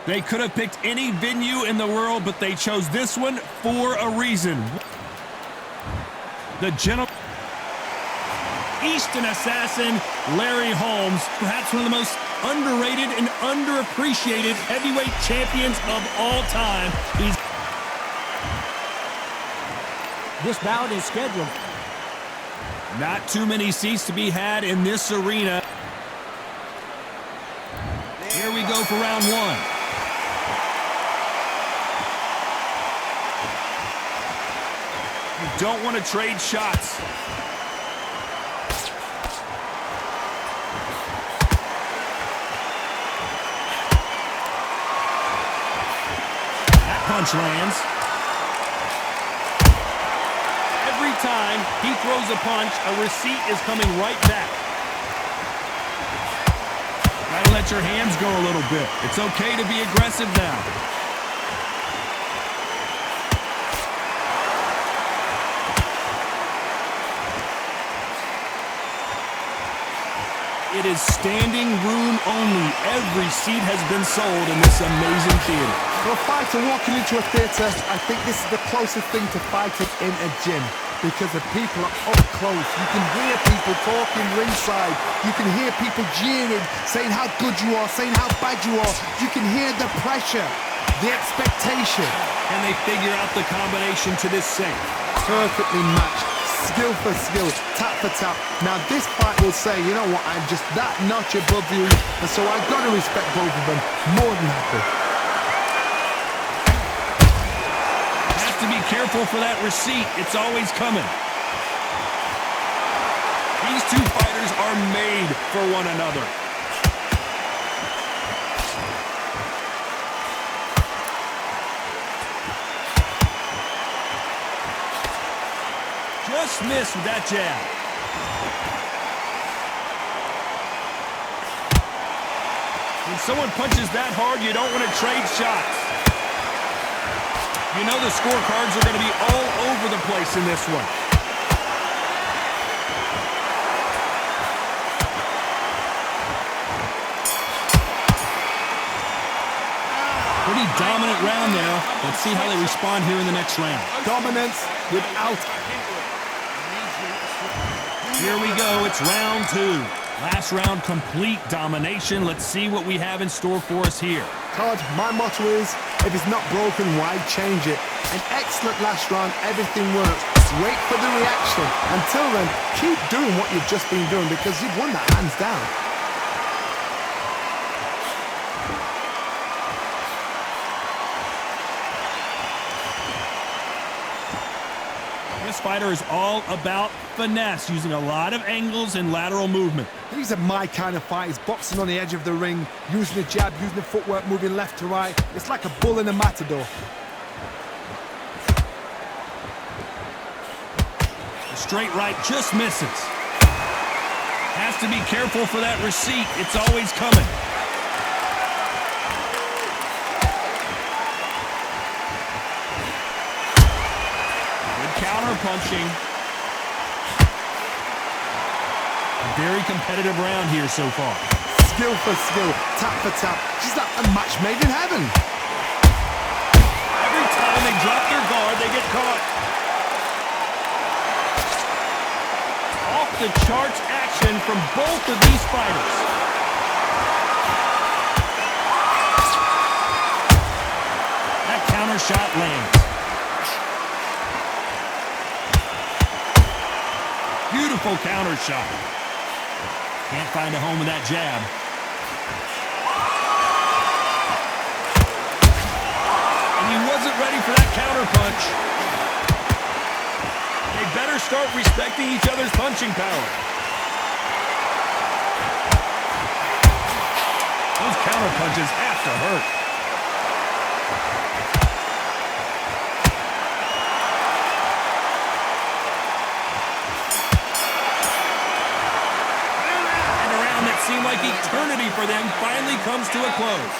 They could have picked any venue in the world, but they chose this one for a reason. The Eastern assassin, Larry Holmes, perhaps one of the most underrated and underappreciated heavyweight champions of all time. This bout is scheduled. Not too many seats to be had in this arena. Here we go for round one. You don't want to trade shots. That punch lands. Every time he throws a punch, a receipt is coming right back. Gotta let your hands go a little bit. It's okay to be aggressive now. It is standing room only. Every seat has been sold in this amazing theater. For a fighter walking into a theater, I think this is the closest thing to fighting in a gym, because the people are up close. You can hear people talking ringside. You can hear people jeering, saying how good you are, saying how bad you are. You can hear the pressure, the expectation. And they figure out the combination to this sink. Perfectly matched, skill for skill, tap for tap. Now this fight will say, you know what, I'm just that notch above you, and so I've got to respect both of them. More than happy. Have to be careful for that receipt. It's always coming. These two fighters are made for one another. Just missed with that jab. When someone punches that hard, you don't want to trade shots. You know the scorecards are going to be all over the place in this one. Pretty dominant round there. Let's see how they respond here in the next round. Dominance without. Here we go. It's round two. Last round, complete domination. Let's see what we have in store for us here. Todd, my motto is, if it's not broken, why change it? An excellent last round, everything works. Wait for the reaction. Until then, keep doing what you've just been doing, because you've won that hands down. This fighter is all about finesse, using a lot of angles and lateral movement. These are my kind of fighters, boxing on the edge of the ring, using the jab, using the footwork, moving left to right. It's like a bull in a matador. The straight right just misses. Has to be careful for that receipt. It's always coming. Counter punching. A very competitive round here so far. Skill for skill, tap for tap. Just like a match made in heaven. Every time they drop their guard, they get caught. Off the charts action from both of these fighters. That counter shot lands. Beautiful counter shot. Can't find a home with that jab. And he wasn't ready for that counter punch. They better start respecting each other's punching power. Those counter punches have to hurt. Seemed like eternity for them finally comes to a close.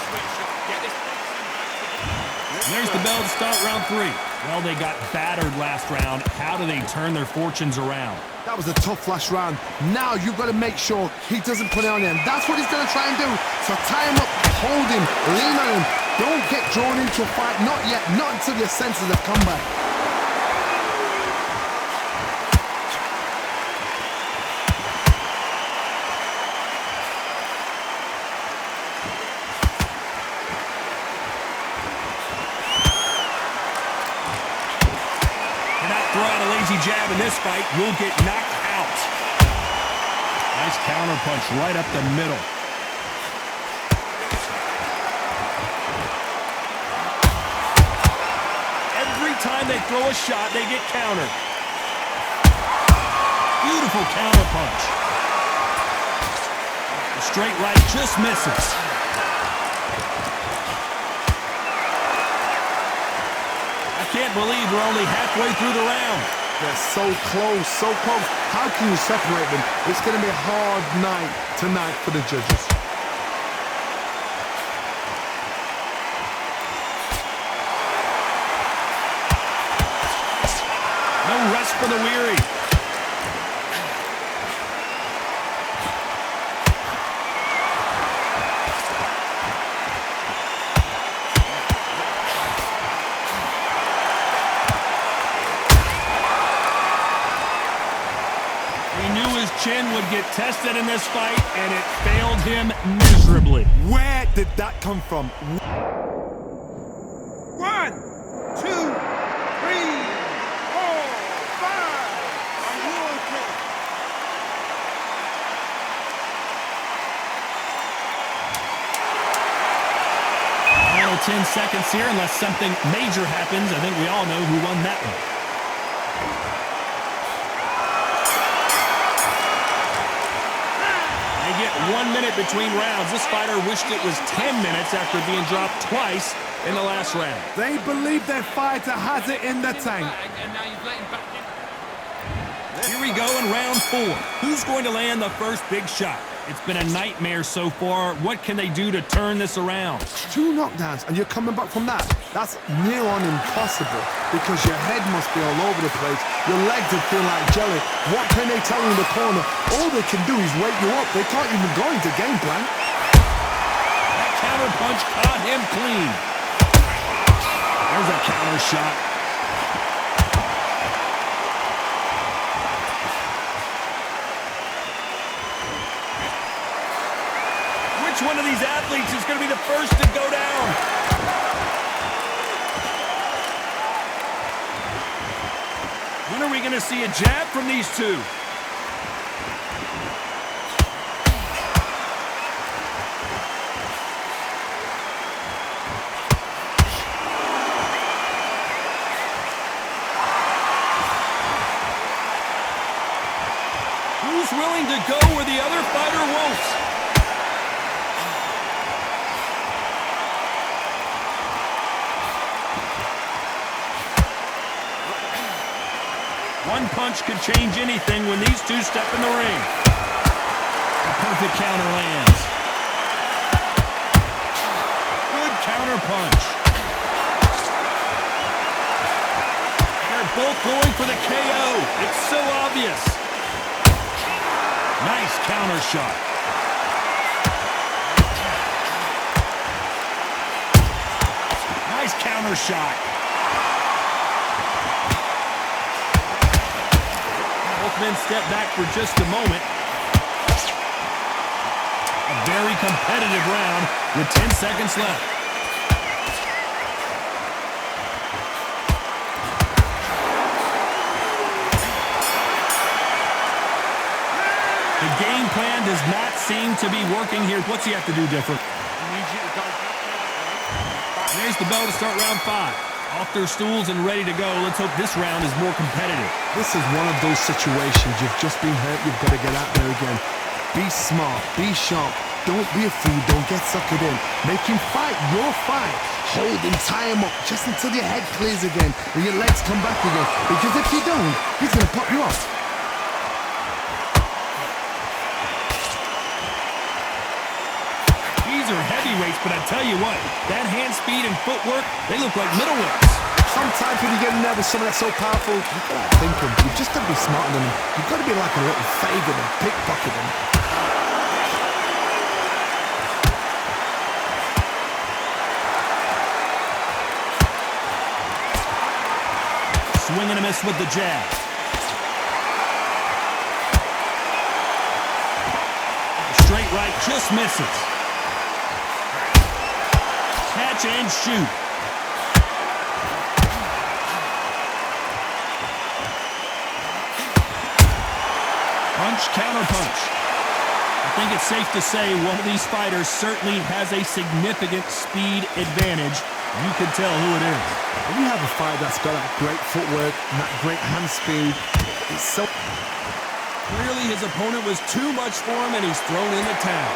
There's the bell to start round three. Well, they got battered last round. How do they turn their fortunes around? That was a tough last round. Now you've got to make sure he doesn't put it on him. That's what he's going to try and do. So tie him up hold him, lean on him. Don't get drawn into a fight, not yet, not until your senses have come back. Throw out a lazy jab in this fight, you'll get knocked out. Nice counter punch right up the middle. Every time they throw a shot, they get countered. Beautiful counter punch. The straight right just misses. Can't believe we're only halfway through the round. They're so close, so close. How can you separate them? It's going to be a hard night tonight for the judges. No rest for the weary. Chin would get tested in this fight, and it failed him miserably. Where did that come from? 1, 2, 3, 4, 5. Are you okay? Final 10 seconds here, unless something major happens. I think we all know who won that one. They get 1 minute between rounds. This fighter wished it was 10 minutes after being dropped twice in the last round. They believe their fighter has it in the tank. Here we go in round 4. Who's going to land the first big shot? It's been a nightmare so far. What can they do to turn this around? 2 knockdowns, and you're coming back from that. That's near on impossible, because your head must be all over the place. Your legs would feel like jelly. What can they tell you in the corner? All they can do is wake you up. They can't even go into game plan. That counter punch caught him clean. There's a counter shot. Which one of these athletes is going to be the first to go down? When are we going to see a jab from these two? Who's willing to go where the other fighter won't? One punch could change anything when these two step in the ring. A perfect counter lands. Good counter punch. They're both going for the KO. It's so obvious. Nice counter shot. Nice counter shot. Both men step back for just a moment. A very competitive round with 10 seconds left. The game plan does not seem to be working here. What's he have to do different? There's the bell to start round 5. Off their stools and ready to go. Let's hope this round is more competitive. This is one of those situations. You've just been hurt. You've got to get out there again. Be smart. Be sharp. Don't be a fool. Don't get suckered in. Make him fight your fight. Hold him. Tie him up just until your head clears again and your legs come back again. Because if you don't, he's going to pop you off. These are heavyweights, but I tell you what, that hand speed and footwork, they look like middleweights. Sometimes when you get in there with someone that's so powerful, you've got to think him. You've just got to be smarter than him. You've got to be like a little faggot and pickpocket him. Swing and a miss with the jab. Straight right just misses. Catch and shoot. Punch, counter punch. I think it's safe to say one of these fighters certainly has a significant speed advantage. You can tell who it is. When you have a fighter that's got that great footwork and that great hand speed, it's so... Clearly his opponent was too much for him and he's thrown in the towel.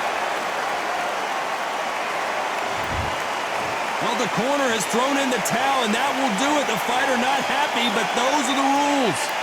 Well, the corner has thrown in the towel and that will do it. The fighter not happy, but those are the rules.